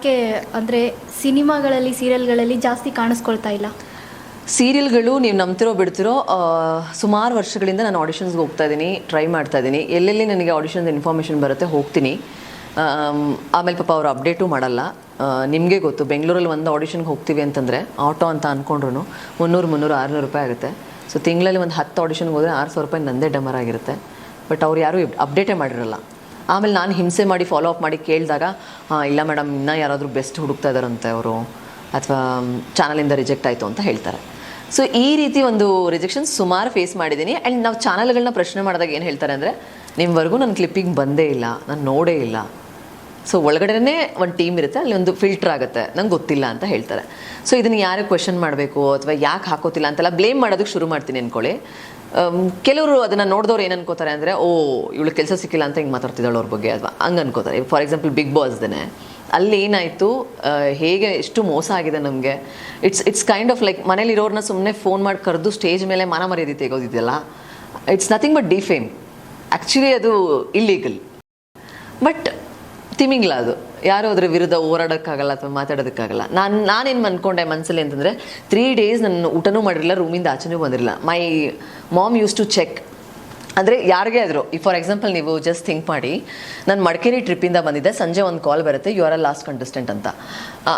ಯಾಕೆ ಅಂದರೆ ಸಿನಿಮಾಗಳಲ್ಲಿ ಸೀರಿಯಲ್ಗಳಲ್ಲಿ ಜಾಸ್ತಿ ಕಾಣಿಸ್ಕೊಳ್ತಾ ಇಲ್ಲ? ಸೀರಿಯಲ್ಗಳು ನೀವು ನಂಬ್ತಿರೋ ಬಿಡ್ತಿರೋ ಸುಮಾರು ವರ್ಷಗಳಿಂದ ನಾನು ಆಡಿಷನ್ಸ್ಗೆ ಹೋಗ್ತಾ ಇದ್ದೀನಿ, ಟ್ರೈ ಮಾಡ್ತಾ ಇದ್ದೀನಿ. ಎಲ್ಲೆಲ್ಲಿ ನನಗೆ ಆಡಿಷನ್ಸ್ ಇನ್ಫಾರ್ಮೇಷನ್ ಬರುತ್ತೆ ಹೋಗ್ತೀನಿ. ಆಮೇಲೆ ಪಾಪ ಅವರು ಅಪ್ಡೇಟು ಮಾಡಲ್ಲ. ನಿಮಗೆ ಗೊತ್ತು, ಬೆಂಗಳೂರಲ್ಲಿ ಒಂದು ಆಡಿಷನ್ಗೆ ಹೋಗ್ತೀವಿ ಅಂತಂದರೆ ಆಟೋ ಅಂತ ಅಂದ್ಕೊಂಡ್ರು 300-600 ರೂಪಾಯಿ ಆಗುತ್ತೆ. ಸೊ ತಿಂಗಳಲ್ಲಿ ಒಂದು 10 ಆಡಿಷನ್ಗೆ ಹೋದರೆ 600 ರೂಪಾಯಿ ನಂದೇ ಡಮರ್ ಆಗಿರುತ್ತೆ. ಬಟ್ ಅವ್ರು ಯಾರೂ ಅಪ್ಡೇಟೇ ಮಾಡಿರಲ್ಲ. ಆಮೇಲೆ ನಾನು ಹಿಂಸೆ ಮಾಡಿ ಫಾಲೋ ಅಪ್ ಮಾಡಿ ಕೇಳಿದಾಗ ಇಲ್ಲ ಮೇಡಮ್, ಇನ್ನೂ ಯಾರಾದರೂ ಬೆಸ್ಟ್ ಹುಡುಕ್ತಾ ಇದ್ದಾರಂತೆ ಅವರು, ಅಥವಾ ಚಾನಲಿಂದ ರಿಜೆಕ್ಟ್ ಆಯಿತು ಅಂತ ಹೇಳ್ತಾರೆ. ಸೊ ಈ ರೀತಿ ಒಂದು ರಿಜೆಕ್ಷನ್ ಸುಮಾರು ಫೇಸ್ ಮಾಡಿದ್ದೀನಿ. ಆ್ಯಂಡ್ ನಾವು ಚಾನಲ್ಗಳನ್ನ ಪ್ರಶ್ನೆ ಮಾಡಿದಾಗ ಏನು ಹೇಳ್ತಾರೆ ಅಂದರೆ, ನಿಮ್ಮವರೆಗೂ ನನ್ನ ಕ್ಲಿಪ್ಪಿಂಗ್ ಬಂದೇ ಇಲ್ಲ, ನಾನು ನೋಡೇ ಇಲ್ಲ. ಸೊ ಒಳಗಡೆನೇ ಒಂದು ಟೀಮ್ ಇರುತ್ತೆ, ಅಲ್ಲಿ ಒಂದು ಫಿಲ್ಟರ್ ಆಗುತ್ತೆ, ನಂಗೆ ಗೊತ್ತಿಲ್ಲ ಅಂತ ಹೇಳ್ತಾರೆ. ಸೊ ಇದನ್ನು ಯಾರು ಕ್ವೆಶನ್ ಮಾಡಬೇಕು ಅಥವಾ ಯಾಕೆ ಹಾಕೋತಿಲ್ಲ ಅಂತೆಲ್ಲ ಬ್ಲೇಮ್ ಮಾಡೋದಕ್ಕೆ ಶುರು ಮಾಡ್ತೀನಿ ಅಂದ್ಕೊಳ್ಳಿ. ಕೆಲವರು ಅದನ್ನು ನೋಡಿದವ್ರು ಏನು ಅನ್ಕೋತಾರೆ ಅಂದರೆ, ಓ ಇವಳು ಕೆಲಸ ಸಿಕ್ಕಿಲ್ಲ ಅಂತ ಹಿಂಗೆ ಮಾತಾಡ್ತಿದ್ದಾಳೆ ಅವ್ರ ಬಗ್ಗೆ, ಅಥವಾ ಹಂಗೆ ಅನ್ಕೋತಾರೆ. ಫಾರ್ ಎಕ್ಸಾಂಪಲ್ ಬಿಗ್ ಬಾಸ್ದೇ ಅಲ್ಲಿ ಏನಾಯಿತು, ಹೇಗೆ ಎಷ್ಟು ಮೋಸ ಆಗಿದೆ ನಮಗೆ. ಇಟ್ಸ್ ಕೈಂಡ್ ಆಫ್ ಲೈಕ್ ಮನೇಲಿರೋರನ್ನ ಸುಮ್ಮನೆ ಫೋನ್ ಮಾಡಿ ಕರೆದು ಸ್ಟೇಜ್ ಮೇಲೆ ಮಾನ ಮರ್ಯಾದೆ ತೆಗೋದಿದೆಯಲ್ಲ, it's nothing but defame. Actually ಅದು ಇಲ್ಲೀಗಲ್. ಬಟ್ ತಿಮಿಂಗ್ಲ ಅದು, ಯಾರು ಅದ್ರ ವಿರುದ್ಧ ಹೋರಾಡೋಕ್ಕಾಗಲ್ಲ ಅಥವಾ ಮಾತಾಡೋದಕ್ಕಾಗಲ್ಲ. ನಾನೇನು ಅಂದ್ಕೊಂಡೆ ಮನಸ್ಸಲ್ಲಿ ಅಂತಂದರೆ, 3 days ನಾನು ಊಟನೂ ಮಾಡಿರಲಿಲ್ಲ, ರೂಮಿಂದ ಆಚೆನೂ ಬಂದಿರಲಿಲ್ಲ. My mom use to check. ಅಂದರೆ ಯಾರಿಗೇ ಆದರೂ, ಈ ಫಾರ್ ಎಕ್ಸಾಂಪಲ್ ನೀವು ಜಸ್ಟ್ ಥಿಂಕ್ ಮಾಡಿ, ನಾನು ಮಡಿಕೇರಿ ಟ್ರಿಪ್ಪಿಂದ ಬಂದಿದ್ದೆ, ಸಂಜೆ ಒಂದು ಕಾಲ್ ಬರುತ್ತೆ, you are a last contestant ಅಂತ.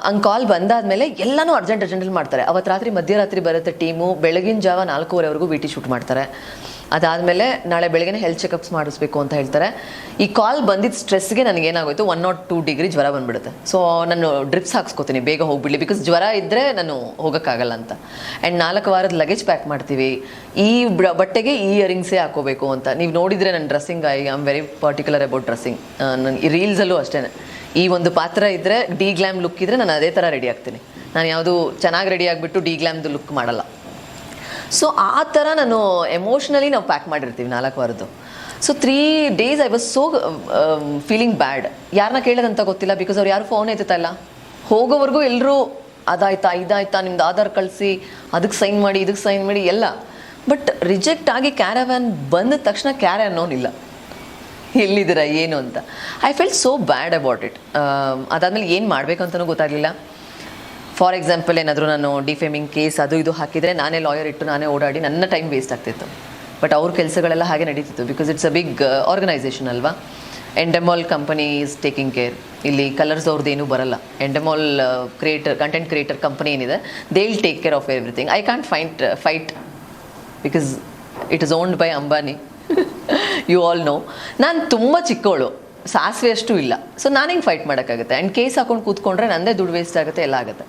ಹಂಗೆ ಕಾಲ್ ಬಂದಾದಮೇಲೆ ಎಲ್ಲನೂ ಅರ್ಜೆಂಟಲ್ಲಿ ಮಾಡ್ತಾರೆ. ಅವತ್ತು ರಾತ್ರಿ ಮಧ್ಯರಾತ್ರಿ ಬರುತ್ತೆ ಟೀಮು, ಬೆಳಗಿನ ಜಾವ 4:15ವರೆಗೂ VT ಶೂಟ್ ಮಾಡ್ತಾರೆ. ಅದಾದಮೇಲೆ ನಾಳೆ ಬೆಳಗ್ಗೆ ಹೆಲ್ತ್ ಚೆಕಪ್ಸ್ ಮಾಡಿಸ್ಬೇಕು ಅಂತ ಹೇಳ್ತಾರೆ. ಈ ಕಾಲ್ ಬಂದಿದ್ದ ಸ್ಟ್ರೆಸ್ಗೆ ನನಗೇನಾಗೋಯ್ತು, 102 ಡಿಗ್ರಿ ಜ್ವರ ಬಂದುಬಿಡುತ್ತೆ. ಸೊ ನಾನು ಡ್ರಿಪ್ಸ್ ಹಾಕ್ಸ್ಕೊತೀನಿ ಬೇಗ ಹೋಗ್ಬಿಡಲಿ, ಬಿಕಾಸ್ ಜ್ವರ ಇದ್ದರೆ ನಾನು ಹೋಗೋಕ್ಕಾಗಲ್ಲ ಅಂತ. ಆ್ಯಂಡ್ 4 ವಾರದ ಲಗೇಜ್ ಪ್ಯಾಕ್ ಮಾಡ್ತೀವಿ. ಈ ಬಟ್ಟೆಗೆ ಈ ಇಯರಿಂಗ್ಸೇ ಹಾಕೋಬೇಕು ಅಂತ. ನೀವು ನೋಡಿದರೆ ನನ್ನ dressing, I am very particular about dressing. ನನ್ನ ಈ ರೀಲ್ಸಲ್ಲೂ ಅಷ್ಟೇ, ಈ ಒಂದು ಪಾತ್ರ ಇದ್ದರೆ ಡಿ ಗ್ಲಾಮ್ ಲುಕ್ ಇದ್ದರೆ ನಾನು ಅದೇ ಥರ ರೆಡಿ ಆಗ್ತೀನಿ. ನಾನು ಯಾವುದು ಚೆನ್ನಾಗಿ ರೆಡಿ ಆಗಿಬಿಟ್ಟು ಡಿ ಗ್ಲಾಮ್ದು ಲುಕ್ ಮಾಡಲ್ಲ. ಸೊ ಆ ಥರ ನಾನು ಎಮೋಷ್ನಲಿ ನಾವು ಪ್ಯಾಕ್ ಮಾಡಿರ್ತೀವಿ 4 ವಾರದ್ದು. So 3 days I was so feeling bad. ಯಾರನ್ನ ಕೇಳೋದಂತ ಗೊತ್ತಿಲ್ಲ, ಬಿಕಾಸ್ ಅವ್ರು ಯಾರು ಫೋನ್ ಎತ್ತುತ್ತಾ ಇಲ್ಲ. ಹೋಗೋವರೆಗೂ ಎಲ್ಲರೂ ಅದಾಯ್ತಾ ಇದಾಯ್ತಾ ನಿಮ್ದು ಆಧಾರ್ ಕಳಿಸಿ, ಅದಕ್ಕೆ ಸೈನ್ ಮಾಡಿ ಇದಕ್ಕೆ ಸೈನ್ ಮಾಡಿ ಎಲ್ಲ. ಬಟ್ ರಿಜೆಕ್ಟ್ ಆಗಿ ಕ್ಯಾರವ್ಯಾನ್ ಬಂದ ತಕ್ಷಣ ಅನ್ನೋನಿಲ್ಲ, ಎಲ್ಲಿದ್ದೀರಾ ಏನು ಅಂತ. I felt so bad about it. ಅದಾದಮೇಲೆ ಏನು ಮಾಡಬೇಕಂತನೂ ಗೊತ್ತಾಗಲಿಲ್ಲ. ಫಾರ್ ಎಕ್ಸಾಂಪಲ್ ಏನಾದರೂ ನಾನು ಡಿಫೇಮಿಂಗ್ ಕೇಸ್ ಅದು ಇದು ಹಾಕಿದರೆ ನಾನೇ ಲಾಯರ್ ಇಟ್ಟು ನಾನೇ ಓಡಾಡಿ ನನ್ನ ಟೈಮ್ ವೇಸ್ಟ್ ಆಗ್ತಿತ್ತು. ಬಟ್ ಅವ್ರ ಕೆಲಸಗಳೆಲ್ಲ ಹಾಗೆ ನಡೀತಿತ್ತು, because it's a big organisation ಅಲ್ವಾ. Endemol company is taking care. ಇಲ್ಲಿ ಕಲರ್ಸ್ ಅವ್ರದ್ದು ಏನೂ ಬರಲ್ಲ. ಎಂಡೆಮಾಲ್ ಕಂಟೆಂಟ್ ಕ್ರಿಯೇಟರ್ ಕಂಪನಿ ಏನಿದೆ, they will take care of everything. I can't fight because it is owned by Ambani. You all know. ನಾನು ತುಂಬ ಚಿಕ್ಕವಳು, ಸಾಸಿವೆ ಅಷ್ಟು ಇಲ್ಲ. ಸೊ ನಾನು ಹಿಂಗೆ ಫೈಟ್ ಮಾಡೋಕ್ಕಾಗುತ್ತೆ. ಆ್ಯಂಡ್ ಕೇಸ್ ಹಾಕೊಂಡು ಕೂತ್ಕೊಂಡ್ರೆ ನನ್ನದೇ ದುಡ್ಡು ವೇಸ್ಟ್ ಆಗುತ್ತೆ, ಎಲ್ಲ ಆಗುತ್ತೆ.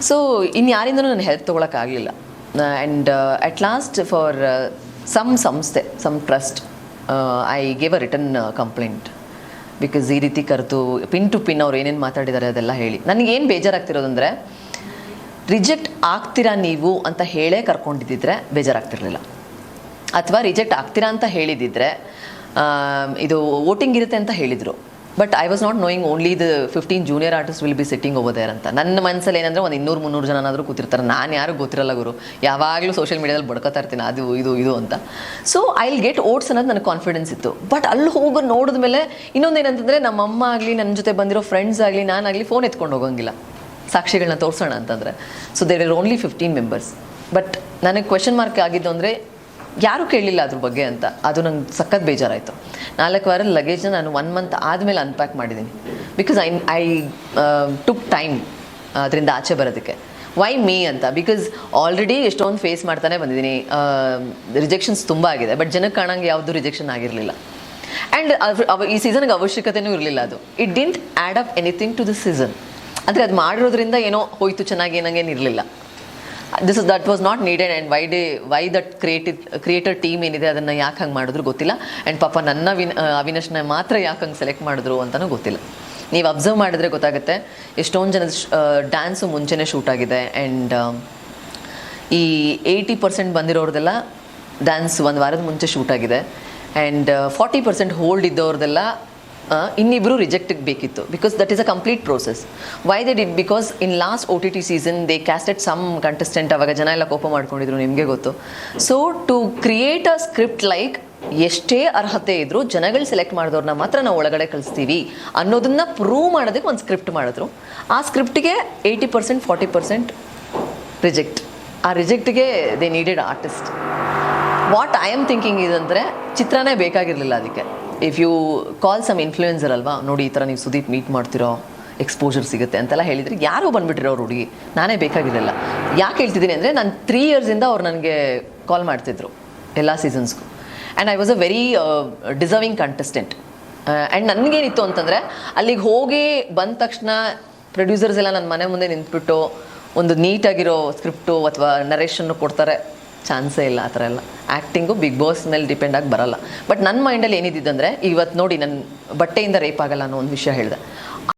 ಸೊ ಇನ್ನು ಯಾರಿಂದನೂ ನಾನು ಹೆಲ್ಪ್ ತೊಗೊಳಕ್ಕಾಗಲಿಲ್ಲ. ಆ್ಯಂಡ್ ಅಟ್ ಲಾಸ್ಟ್ ಫಾರ್ ಸಂಸ್ಥೆ, trust, I gave a return complaint. Because ಈ ರೀತಿ ಕರೆದು ಪಿನ್ ಟು ಪಿನ್ ಅವ್ರು ಏನೇನು ಮಾತಾಡಿದ್ದಾರೆ ಅದೆಲ್ಲ ಹೇಳಿ ನನಗೇನು ಬೇಜಾರಾಗ್ತಿರೋದಂದರೆ, ರಿಜೆಕ್ಟ್ ಆಗ್ತೀರಾ ನೀವು ಅಂತ ಹೇಳೇ ಕರ್ಕೊಂಡಿದ್ದಿದ್ರೆ ಬೇಜಾರಾಗ್ತಿರ್ಲಿಲ್ಲ. ಅಥವಾ ರಿಜೆಕ್ಟ್ ಆಗ್ತೀರಾ ಅಂತ ಹೇಳಿದಿದ್ರೆ, ಇದು ವೋಟಿಂಗ್ ಇರುತ್ತೆ ಅಂತ ಹೇಳಿದರು. But I was not knowing only the 15 junior artist will be sitting over there ಅಂತ. ನನ್ನ ಮನಸ್ಸಲ್ಲಿ ಏನಂದರೆ ಒಂದು 200-300 ಜನನಾದರೂ ಕೂತಿರ್ತಾರೆ. ನಾನು ಯಾರು ಗೊತ್ತಿರಲ್ಲ ಗುರು, ಯಾವಾಗಲೂ ಸೋಷಿಯಲ್ ಮೀಡಿಯಾದಲ್ಲಿ ಬಡ್ಕೋತಾ ಇರ್ತೀನಿ ಅದು ಇದು ಅಂತ. So I will get oats ಅನ್ನೋದು ನನಗೆ ಕಾನ್ಫಿಡೆನ್ಸ್ ಇತ್ತು. ಬಟ್ ಅಲ್ಲಿ ಹೋಗಿ ನೋಡಿದ ಮೇಲೆ ಇನ್ನೊಂದೇನಂತಂದರೆ, ನಮ್ಮಮ್ಮ ಆಗಲಿ, ನನ್ನ ಜೊತೆ ಬಂದಿರೋ ಫ್ರೆಂಡ್ಸ್ ಆಗಲಿ, ನಾನಾಗಲಿ ಫೋನ್ ಎತ್ಕೊಂಡು ಹೋಗೋಂಗಿಲ್ಲ ಸಾಕ್ಷಿಗಳನ್ನ ತೋರಿಸೋಣ ಅಂತಂದರೆ. So there are only 15 members. But ನನಗೆ ಕ್ವೆಶನ್ ಮಾರ್ಕ್ ಆಗಿದ್ದು ಅಂದರೆ, ಯಾರೂ ಕೇಳಲಿಲ್ಲ ಅದ್ರ ಬಗ್ಗೆ ಅಂತ. ಅದು ನಂಗೆ ಸಖತ್ ಬೇಜಾರಾಯಿತು. 4 ವಾರದ ಲಗೇಜ್ನ ನಾನು 1 month ಆದಮೇಲೆ ಅನ್ಪ್ಯಾಕ್ ಮಾಡಿದ್ದೀನಿ. ಬಿಕಾಸ್ ಐ ಟುಕ್ ಟೈಮ್ ಅದರಿಂದ ಆಚೆ ಬರೋದಕ್ಕೆ. ವೈ ಮೀ ಅಂತ, ಬಿಕಾಸ್ ಆಲ್ರೆಡಿ ಎಷ್ಟೊಂದು ಫೇಸ್ ಮಾಡ್ತಾನೆ ಬಂದಿದ್ದೀನಿ. ರಿಜೆಕ್ಷನ್ಸ್ ತುಂಬ ಆಗಿದೆ, ಬಟ್ ಜನಕ್ಕೆ ಕಾಣಂಗೆ ಯಾವುದು ರಿಜೆಕ್ಷನ್ ಆಗಿರಲಿಲ್ಲ. ಆ್ಯಂಡ್ ಈ ಸೀಸನ್ಗೆ ಅವಶ್ಯಕತೆಯೂ ಇರಲಿಲ್ಲ. ಅದು it didn't add up anything to the season. ಅಂದರೆ ಅದು ಮಾಡಿರೋದ್ರಿಂದ ಏನೋ ಹೋಯ್ತು ಚೆನ್ನಾಗಿ ಏನಂಗೇನು ಇರಲಿಲ್ಲ. That was not needed. And why that creator team ಏನಿದೆ ಅದನ್ನು ಯಾಕೆ ಹಂಗೆ ಮಾಡಿದ್ರು ಗೊತ್ತಿಲ್ಲ. ಆ್ಯಂಡ್ ಪಾಪ ನನ್ನ ಅವಿನಾಶ್ನ ಮಾತ್ರ ಯಾಕೆ ಹಂಗೆ ಸೆಲೆಕ್ಟ್ ಮಾಡಿದ್ರು ಅಂತಲೂ ಗೊತ್ತಿಲ್ಲ. ನೀವು ಅಬ್ಸರ್ವ್ ಮಾಡಿದ್ರೆ ಗೊತ್ತಾಗುತ್ತೆ, ಎಷ್ಟೊಂದು ಜನದ ಡ್ಯಾನ್ಸು ಮುಂಚೆನೇ ಶೂಟ್ ಆಗಿದೆ. ಆ್ಯಂಡ್ ಈ 80% ಬಂದಿರೋರ್ದೆಲ್ಲ ಡ್ಯಾನ್ಸ್ 1 ವಾರದ ಮುಂಚೆ ಶೂಟ್ ಆಗಿದೆ. ಆ್ಯಂಡ್ 40% ಹೋಲ್ಡ್ ಇದ್ದವ್ರದ್ದೆಲ್ಲ ಇನ್ನಿಬ್ಬರು ರಿಜೆಕ್ಟಿಗೆ ಬೇಕಿತ್ತು. Because that is a complete process. Why they did, because in last OTT season they casted some contestant. ಅವಾಗ ಜನ ಎಲ್ಲ ಕೋಪ ಮಾಡ್ಕೊಂಡಿದ್ರು, ನಿಮಗೆ ಗೊತ್ತು. So to create a script like ಎಷ್ಟೇ ಅರ್ಹತೆ ಇದ್ರೂ ಜನಗಳು ಸೆಲೆಕ್ಟ್ ಮಾಡಿದವ್ರನ್ನ ಮಾತ್ರ ನಾವು ಒಳಗಡೆ ಕಳಿಸ್ತೀವಿ ಅನ್ನೋದನ್ನ ಪ್ರೂವ್ ಮಾಡೋದಕ್ಕೆ ಒಂದು ಸ್ಕ್ರಿಪ್ಟ್ ಮಾಡಿದ್ರು. ಆ ಸ್ಕ್ರಿಪ್ಟಿಗೆ 80% 40% ರಿಜೆಕ್ಟ್. ಆ ರಿಜೆಕ್ಟ್ಗೆ they needed artist. What I am thinking ಇದಂದರೆ ಚಿತ್ರನೇ ಬೇಕಾಗಿರಲಿಲ್ಲ ಅದಕ್ಕೆ. If you call some influencer ಅಲ್ವಾ, ನೋಡಿ ಈ ಥರ ನೀವು ಸುದೀಪ್ ಮೀಟ್ ಮಾಡ್ತಿರೋ ಎಕ್ಸ್ಪೋಜರ್ ಸಿಗುತ್ತೆ ಅಂತೆಲ್ಲ ಹೇಳಿದರೆ ಯಾರೋ ಬಂದುಬಿಟ್ಟಿರೋ ಅವ್ರ ಹುಡುಗಿ, ನಾನೇ ಬೇಕಾಗಿರಲಿಲ್ಲ. ಯಾಕೆ ಹೇಳ್ತಿದ್ದೀನಿ ಅಂದರೆ ನಾನು 3 ಇಯರ್ಸಿಂದ ಅವ್ರು ನನಗೆ ಕಾಲ್ ಮಾಡ್ತಿದ್ರು ಎಲ್ಲ ಸೀಸನ್ಸ್ಗೂ. And I was a very deserving contestant. And ನನಗೇನಿತ್ತು ಅಂತಂದರೆ ಅಲ್ಲಿಗೆ ಹೋಗಿ ಬಂದ ತಕ್ಷಣ ಪ್ರೊಡ್ಯೂಸರ್ಸ್ ಎಲ್ಲ ನನ್ನ ಮನೆ ಮುಂದೆ ನಿಂತ್ಬಿಟ್ಟು ಒಂದು ನೀಟಾಗಿರೋ ಸ್ಕ್ರಿಪ್ಟು ಅಥವಾ ನರೇಷನ್ನು ಕೊಡ್ತಾರೆ, ಚಾನ್ಸೇ ಇಲ್ಲ. ಆ ಥರ ಎಲ್ಲ ಆ್ಯಕ್ಟಿಂಗು ಬಿಗ್ ಬಾಸ್ ಮೇಲೆ ಡಿಪೆಂಡ್ ಆಗಿ ಬರಲ್ಲ. ಬಟ್ ನನ್ನ ಮೈಂಡಲ್ಲಿ ಏನಿದ್ದಿದ್ದಂದರೆ ಇವತ್ತು ನೋಡಿ ನನ್ನ ಬಟ್ಟೆಯಿಂದ ರೇಪ್ ಆಗಲ್ಲ ಅನ್ನೋ ಒಂದು ವಿಷಯ ಹೇಳಿದೆ.